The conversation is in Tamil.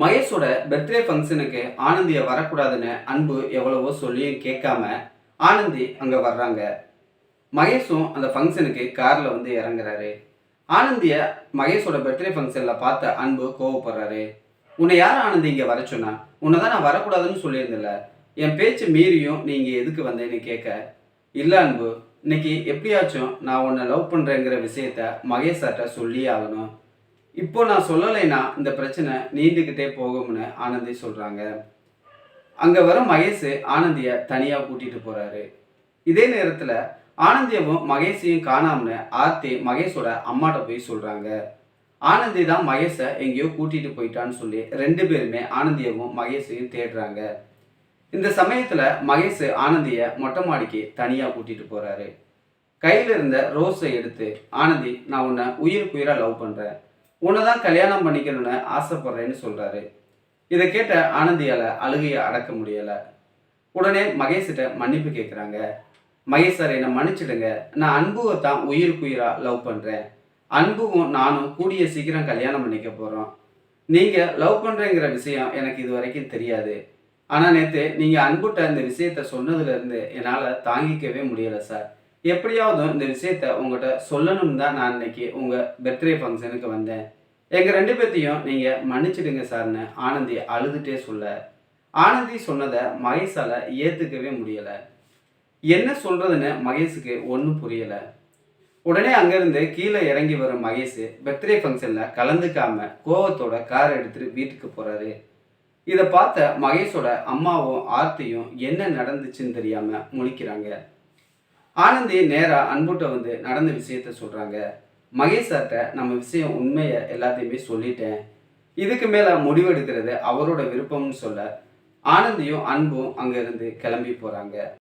மகேஷோட பர்த்டே ஃபங்க்ஷனுக்கு ஆனந்திய வரக்கூடாதுன்னு அன்பு எவ்வளவோ சொல்லியும் கேட்காம ஆனந்தி அங்கே வர்றாங்க. மகேஷும் அந்த ஃபங்க்ஷனுக்கு காரில் வந்து இறங்குறாரு. ஆனந்திய மகேஷோட பர்த்டே ஃபங்க்ஷனில் பார்த்த அன்பு கோவப்படுறாரு. உன்னை யார் ஆனந்தி இங்கே வர சொன்னா? உன்னை தான் நான் வரக்கூடாதுன்னு சொல்லியிருந்தில்ல. என் பேச்சு மீறியும் நீ இங்கே எதுக்கு வந்தேன்னு கேட்க, இல்லை அன்பு, இன்னைக்கு எப்படியாச்சும் நான் உன்னை லவ் பண்ணுறேங்கிற விஷயத்த மகேஷ் சார்கிட்ட சொல்லியே ஆகணும். இப்போ நான் சொல்லலைன்னா இந்த பிரச்சனை நீண்டுக்கிட்டே போகும்னு ஆனந்தி சொல்கிறாங்க. அங்கே வர மகேஷ் ஆனந்தியை தனியாக கூட்டிகிட்டு போகிறாரு. இதே நேரத்தில் ஆனந்தியவும் மகேஷையும் காணாமனு ஆர்த்தி மகேஷோட அம்மாட்ட போய் சொல்கிறாங்க. ஆனந்தி தான் மகேஷை எங்கேயோ கூட்டிகிட்டு போயிட்டான்னு சொல்லி ரெண்டு பேருமே ஆனந்தியவும் மகேஷையும் தேடுறாங்க. இந்த சமயத்தில் மகேஷ் ஆனந்தியை மொட்டை மாடிக்கு தனியாக கூட்டிகிட்டு போகிறாரு. கையில் இருந்த ரோஸை எடுத்து, ஆனந்தி, நான் உன்னை உயிருக்குயிராக லவ் பண்ணுறேன், உன்னை தான் கல்யாணம் பண்ணிக்கணும்னு ஆசைப்படுறேன்னு சொல்கிறாரு. இதை கேட்ட ஆனந்தியால் அழுகையை அடக்க முடியலை. உடனே மகேஷ்கிட்ட மன்னிப்பு கேட்குறாங்க. மகேஷ் சார், என்னை மன்னிச்சிடுங்க, நான் அன்புவை தான் உயிருக்குயிராக லவ் பண்ணுறேன். அன்புவும் நானும் கூடிய சீக்கிரம் கல்யாணம் பண்ணிக்க போகிறோம். நீங்கள் லவ் பண்ணுறேங்கிற விஷயம் எனக்கு இது வரைக்கும் தெரியாது. ஆனால் நேற்று நீங்கள் அன்புட்ட இந்த விஷயத்த சொன்னதுலேருந்து என்னால் தாங்கிக்கவே முடியலை சார். எப்படியாவது இந்த விஷயத்த உங்கள்கிட்ட சொல்லணும்னு தான் நான் இன்னைக்கு உங்கள் பர்த்டே ஃபங்க்ஷனுக்கு வந்தேன். எங்கள் ரெண்டு பேர்த்தையும் நீங்கள் மன்னிச்சிடுங்க சார்னு ஆனந்தி அழுதுகிட்டே சொல்ல, ஆனந்தி சொன்னதை மகேஷால் ஏற்றுக்கவே முடியலை. என்ன சொல்கிறதுன்னு மகேஷுக்கு ஒன்றும் புரியலை. உடனே அங்கேருந்து கீழே இறங்கி வரும் மகேஷ் பர்த்டே ஃபங்க்ஷனில் கலந்துக்காம கோவத்தோட கார் எடுத்துகிட்டு வீட்டுக்கு போகிறாரு. இதை பார்த்த மகேஷோட அம்மாவும் ஆர்த்தியும் என்ன நடந்துச்சுன்னு தெரியாமல் முழிக்கிறாங்க. ஆனந்தி நேராக அன்புட்ட வந்து நடந்த விஷயத்த சொல்கிறாங்க. மகேஷ் சார்கிட்ட நம்ம விஷயம் உண்மையை எல்லாத்தையுமே சொல்லிட்டேன், இதுக்கு மேலே முடிவெடுக்கிறது அவரோட விருப்பம்னு சொல்ல ஆனந்தியும் அன்பும் அங்கேருந்து கிளம்பி போகிறாங்க.